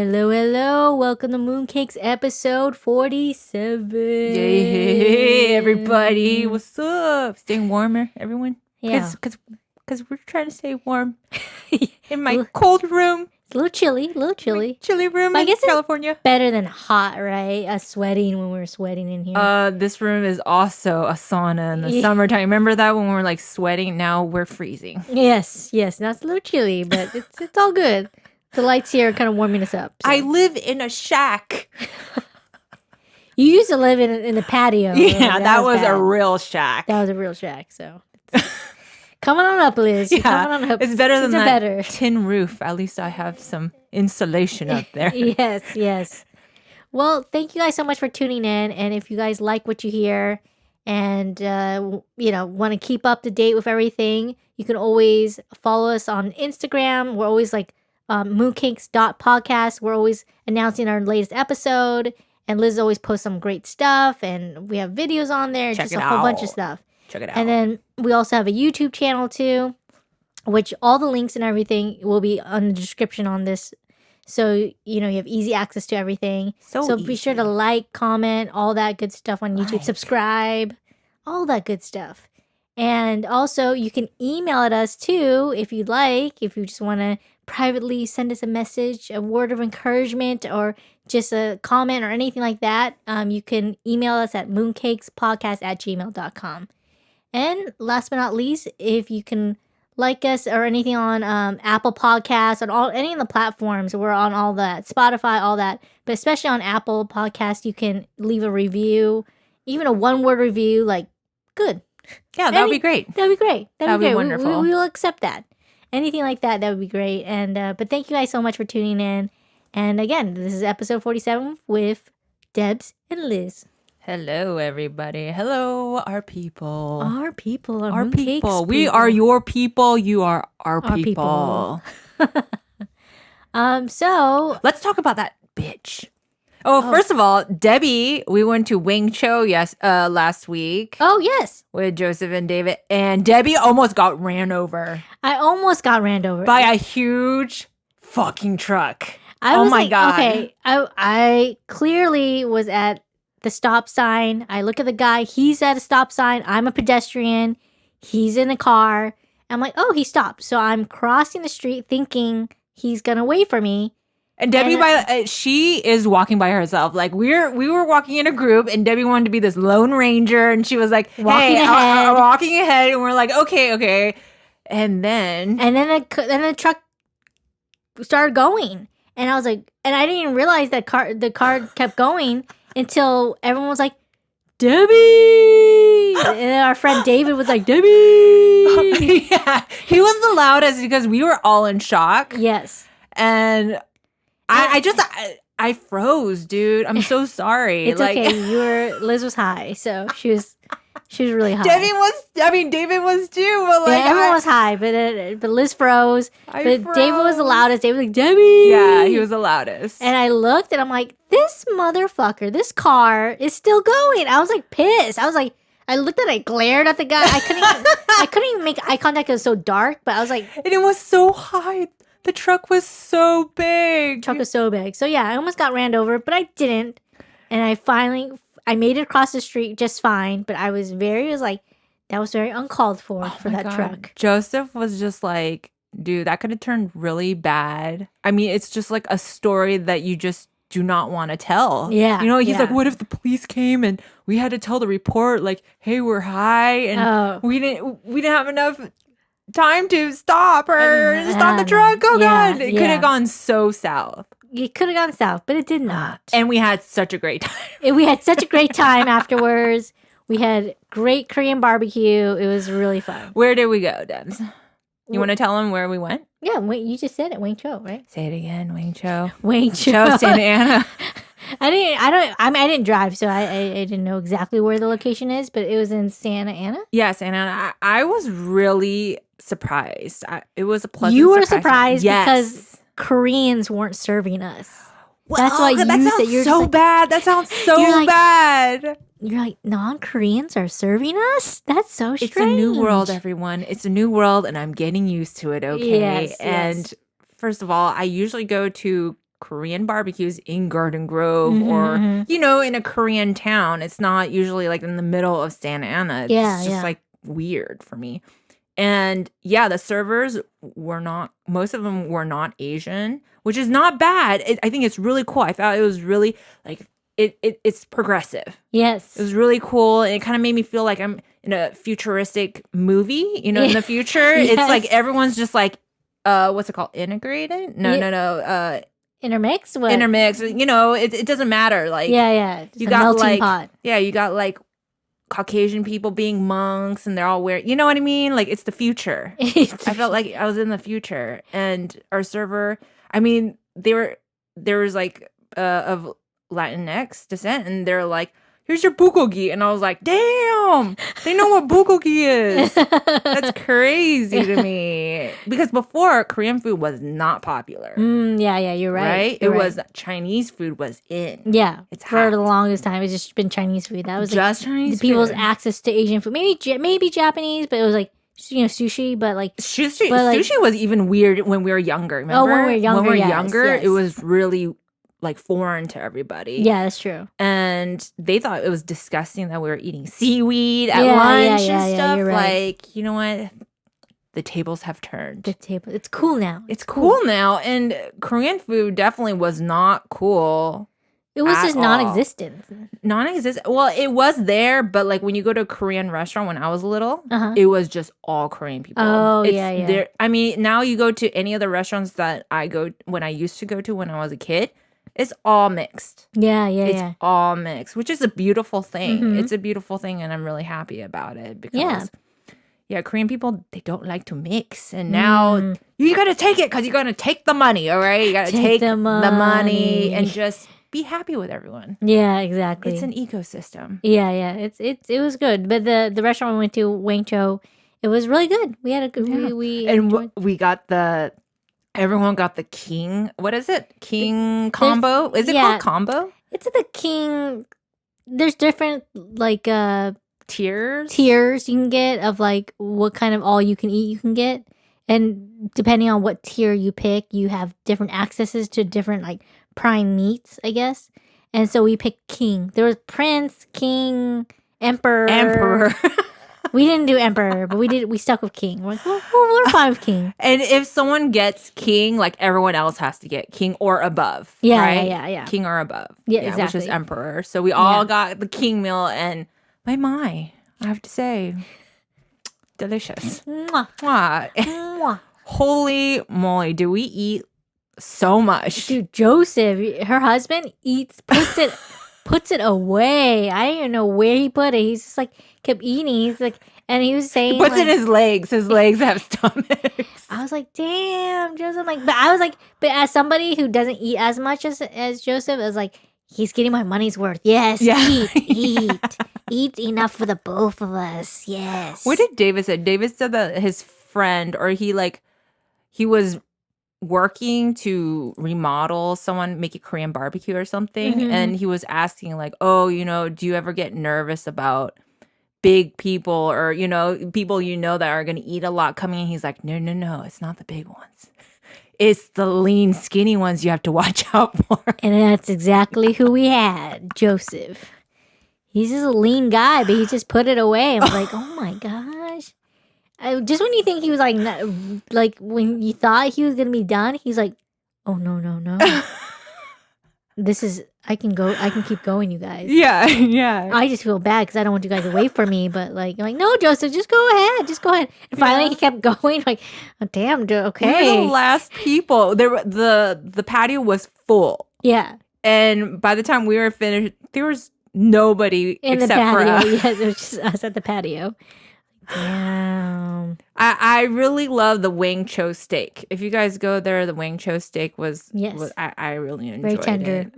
Hello, hello. Welcome to Mooncakes episode 47. Hey, everybody. What's up? Staying warmer, everyone? Yeah. Because we're trying to stay warm in my cold room. It's a little chilly. Chilly room in California. Better than hot, right? Us sweating when we're sweating in here. This room is also a sauna in the summertime. Remember that when we were like sweating? Now we're freezing. Yes. Now it's a little chilly, but it's all good. The lights here are kind of warming us up. So. I live in a shack. You used to live in the patio. Yeah, that was a real shack. That was a real shack, so. Coming on up, Liz. Yeah, coming on up. It's better than that tin roof. At least I have some insulation up there. Yes. Well, thank you guys so much for tuning in. And if you guys like what you hear and, want to keep up to date with everything, you can always follow us on Instagram. We're always like mooncakes.podcast. We're always announcing our latest episode. And Liz always posts some great stuff. And we have videos on there. Check just it a whole out. bunch of stuff. Check it out. And then we also have a YouTube channel too, which all the links and everything will be on the description on this. So, you have easy access to everything. So be sure to like, comment, all that good stuff on YouTube. Subscribe, all that good stuff. And also you can email at us too if you'd like, if you just want to privately send us a message, a word of encouragement, or just a comment or anything like that. You can email us at mooncakes.podcast@gmail.com. And last but not least, if you can like us or anything on Apple Podcasts, on any of the platforms, we're on all that, Spotify, all that. But especially on Apple Podcasts, you can leave a review, even a one-word review, like, good. Yeah, that would be great. That would be great. That would be wonderful. We will accept that. Anything like that would be great. And but thank you guys so much for tuning in. And again, this is episode 47 with Debbs and Liz. Hello, everybody. Hello, our people. Our people. Our people. We are your people. You are our people. So let's talk about that bitch. First of all, Debbie, we went to Wing Cho last week. Oh, yes. With Joseph and David. And Debbie almost got ran over. I almost got ran over. By a huge fucking truck. Oh my God. Okay. I clearly was at the stop sign. I look at the guy. He's at a stop sign. I'm a pedestrian. He's in a car. I'm like, oh, he stopped. So I'm crossing the street thinking he's going to wait for me. And Debbie, she is walking by herself. Like we were walking in a group, and Debbie wanted to be this lone ranger, and she was like, walking ahead, and we're like, okay. And then the truck started going, and I was like, and I didn't even realize that the car kept going until everyone was like, Debbie, and our friend David was like, Debbie. Yeah, he was the loudest because we were all in shock. Yes, and I froze, dude. I'm so sorry. It's okay. Liz was high, so she was really high. David was too. But everyone was high, but Liz froze. David was the loudest. David was like, Debbie. Yeah, he was the loudest. And I looked, and I'm like, this motherfucker, this car is still going. I was like pissed. I looked at it, I glared at the guy. I couldn't even make eye contact. It was so dark. But I was like, and it was so high. The truck was so big. So yeah, I almost got ran over, but I didn't. And I made it across the street just fine. But that was very uncalled for that truck. Joseph was just like, dude, that could have turned really bad. I mean, it's just like a story that you just do not want to tell. Yeah. He's like, what if the police came and we had to tell the report, like, hey, we're high and we didn't have enough time to stop the truck. Oh God, it could have gone so south. It could have gone south, but it did not. And we had such a great time. We had such a great time afterwards. We had great Korean barbecue. It was really fun. Where did we go, Debs? You want to tell them where we went? Yeah, you just said it, Wing Cho, right? Say it again, Wing Cho. Wing Cho, Santa Ana. I didn't drive, so I didn't know exactly where the location is, but it was in Santa Ana. Yeah, Santa Ana. I was really surprised. It was a pleasant surprise. You were surprised because Koreans weren't serving us. Well, that's why you said so bad. That sounds so bad. You're like, non-Koreans are serving us? That's so strange. It's a new world, everyone. It's a new world, and I'm getting used to it, okay? Yes, and first of all, I usually go to Korean barbecues in Garden Grove or, in a Korean town. It's not usually like in the middle of Santa Ana. It's just like weird for me. And the servers most of them were not Asian, which is not bad. I think it's really cool. I thought it was really like, it's progressive. Yes. It was really cool. And it kind of made me feel like I'm in a futuristic movie, in the future. Yes. It's like everyone's just like, what's it called? Integrated? No. Intermix? What? Intermix. It doesn't matter. Like, you got like, pot. You got like Caucasian people being monks and they're all wearing, you know what I mean? Like, it's the future. I felt like I was in the future. And our server, I mean, there was like of Latinx descent, and they're like, here's your bulgogi. And I was like, damn, they know what bulgogi is. That's crazy to me. Because before, Korean food was not popular. You're right. It was Chinese food was in. Yeah. It's for the longest time. It's just been Chinese food. That was just Chinese food. People's access to Asian food. Maybe Japanese, but it was like, sushi, but like... Sushi was even weird when we were younger, remember? Oh, when we were younger, it was really... like foreign to everybody. Yeah, that's true. And they thought it was disgusting that we were eating seaweed at lunch and stuff. Right. Like, you know what? The tables have turned. It's cool now. It's cool now. And Korean food definitely was not cool. It was just non-existent. Non-existent. Well, it was there, but like when you go to a Korean restaurant when I was little, it was just all Korean people. Oh, yeah. I mean, now you go to any of the restaurants that when I used to go to when I was a kid, it's all mixed. It's all mixed, which is a beautiful thing. It's a beautiful thing, and I'm really happy about it because, Korean people, they don't like to mix. And now you got to take it because you're going to take the money, all right? You got to take the money and just be happy with everyone. Yeah, exactly. It's an ecosystem. Yeah. It was good. But the restaurant we went to, Wangcho, it was really good. We had a good... We got the... Everyone got the king. What is it? King combo? Is it called combo? It's the king. There's different like tiers you can get of like what kind of all you can eat you can get, and depending on what tier you pick, you have different accesses to different like prime meats, I guess. And so we picked king. There was prince, king, emperor. We didn't do emperor, but we stuck with king. We're like, we're fine with king. And if someone gets king, like everyone else has to get king or above. Yeah, right? Yeah. King or above. Yeah, exactly. Which is emperor. So we all got the king meal, and I have to say, delicious. Mwah. Mwah. Holy moly, do we eat so much. Dude, Joseph, her husband puts it away. I don't even know where he put it. He's just like kept eating. He's like, and he was saying, puts in his legs. His legs have stomachs. I was like, damn, Joseph. But as somebody who doesn't eat as much as Joseph, I was like, he's getting my money's worth. Yes, eat enough for the both of us. Yes. What did David say? David said that his friend, or he was working to remodel someone, make a Korean barbecue or something, and he was asking like, oh, do you ever get nervous about big people or people that are going to eat a lot coming in? He's like, no, it's not the big ones, it's the lean skinny ones you have to watch out for. And that's exactly who we had. Joseph, he's just a lean guy, but he just put it away. I'm like, oh my gosh. Just when you think he was like when you thought he was gonna be done, he's like, oh no. This is I can keep going, you guys. Yeah. I just feel bad because I don't want you guys to wait for me, but I'm like, no, Joseph, just go ahead. And finally he kept going, like, oh, damn, okay. We were the last people. The patio was full. Yeah. And by the time we were finished, there was nobody except for us. Yes, it was just us at the patio. Damn. I really love the Wang Cho steak. If you guys go there, the Wang Cho steak was I really enjoyed very tender.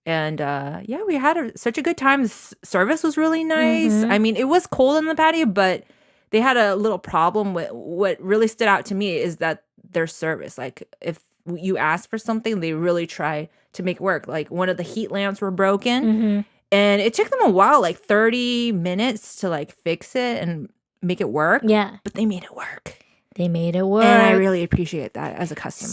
it. We had such a good time. The service was really nice. I mean, it was cold in the patio, but they had a little problem with what really stood out to me is that their service. Like if you ask for something, they really try to make it work. Like one of the heat lamps were broken. And it took them a while, like 30 minutes to like fix it and make it work. Yeah. But they made it work. They made it work. And I really appreciate that as a customer.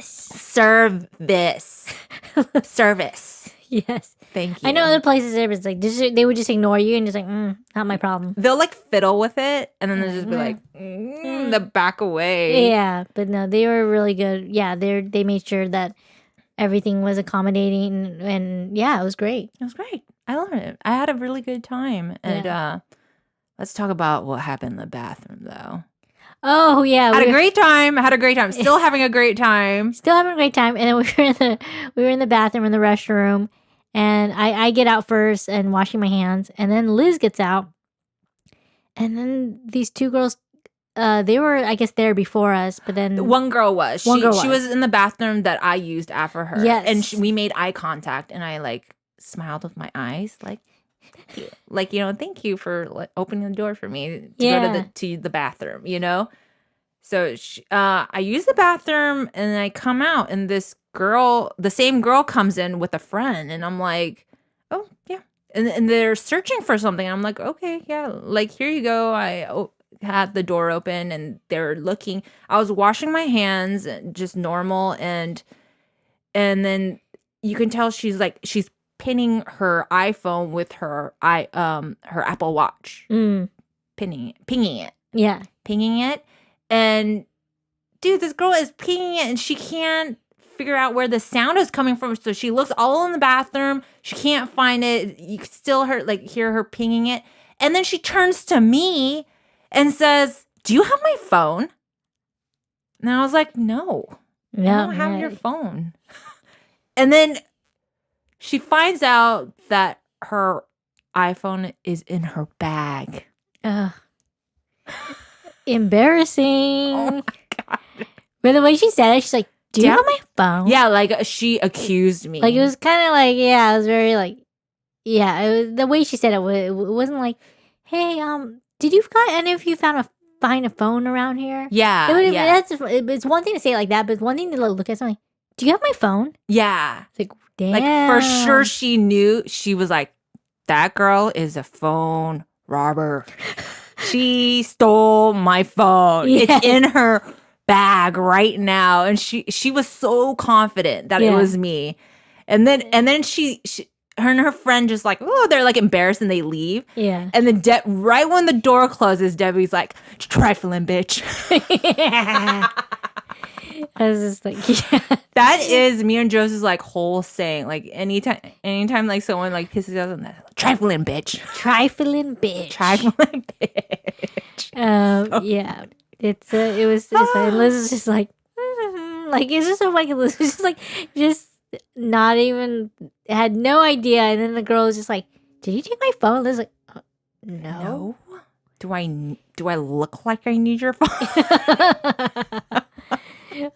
Service. Yes. Thank you. I know other places it's like they would just ignore you and just like, not my problem. They'll like fiddle with it and then they'll just be like, the back away. Yeah, but no, they were really good. Yeah, they made sure that everything was accommodating and yeah, it was great. It was great. I loved it. I had a really good time. And let's talk about what happened in the bathroom though. Oh yeah, had a great time. Still having a great time. And then we were in the bathroom in the restroom, and I get out first and washing my hands, and then Liz gets out, and then these two girls, they were I guess there before us, but then one girl was she was in the bathroom that I used after her. Yes, and we made eye contact, and I like smiled with my eyes, like. Thank you. Like, thank you for opening the door for me to go to the bathroom, So I use the bathroom and I come out and this girl, the same girl comes in with a friend and I'm like, oh, yeah. And they're searching for something. I'm like, okay, yeah, like, here you go. I had the door open and they're looking. I was washing my hands, just normal. And then you can tell she's pinning her iPhone with her Apple Watch. Pinging it. Yeah. Pinging it. And dude, this girl is pinging it and she can't figure out where the sound is coming from. So she looks all in the bathroom. She can't find it. You can still hear her pinging it. And then she turns to me and says, "Do you have my phone?" And I was like, "No, I don't have your phone." And then she finds out that her iPhone is in her bag. Embarrassing. Oh my God. But the way she said it, she's like, do you have my phone? Yeah, like she accused me. Like it was kind of like, yeah, it was very like, yeah, it was, the way she said it wasn't like, hey, did you any of you find a phone around here? Yeah, it's one thing to say it like that, but it's one thing to look at something. Do you have my phone? Yeah. It's like, damn. Like for sure she knew. She was like, that girl is a phone robber. She stole my phone. Yeah. It's in her bag right now. And she was so confident that it was me. And then she her and her friend just like, oh, they're like embarrassed and they leave. Yeah. And then right when the door closes, Debbie's like, trifling bitch. I was just like, yeah. That is me and Joseph's like whole saying. Like anytime like someone like pisses us on that, trifling bitch. Trifling bitch. Trifling bitch. Yeah. It was funny. Liz is just like it's just so funny. Liz was just like not even had no idea, and then the girl was just like, "Did you take my phone?" Liz was like, no. Do I look like I need your phone?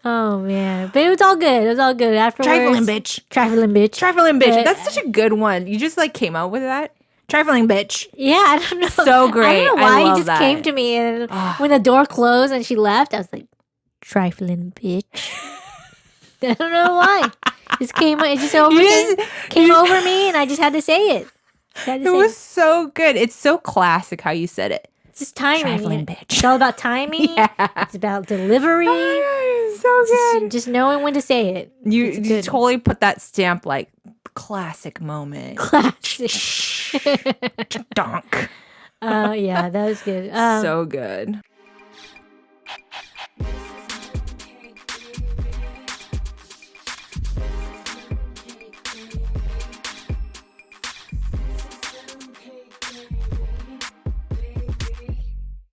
Oh man, but it was all good. It was all good afterwards. Trifling bitch. That's such a good one. You just like came out with that. Trifling bitch. Yeah, I don't know. So great. I don't know why it just came to me, and when the door closed and she left, I was like, trifling bitch. I don't know why. It came over me, and I just had to say it. It was so good. It's so classic how you said it. It's just timing. Trifling bitch. It's all about timing. Yeah. It's about delivery. Oh, so good. Just knowing when to say it. You totally put that stamp like classic moment. Classic. Donk. Yeah, that was good. So good.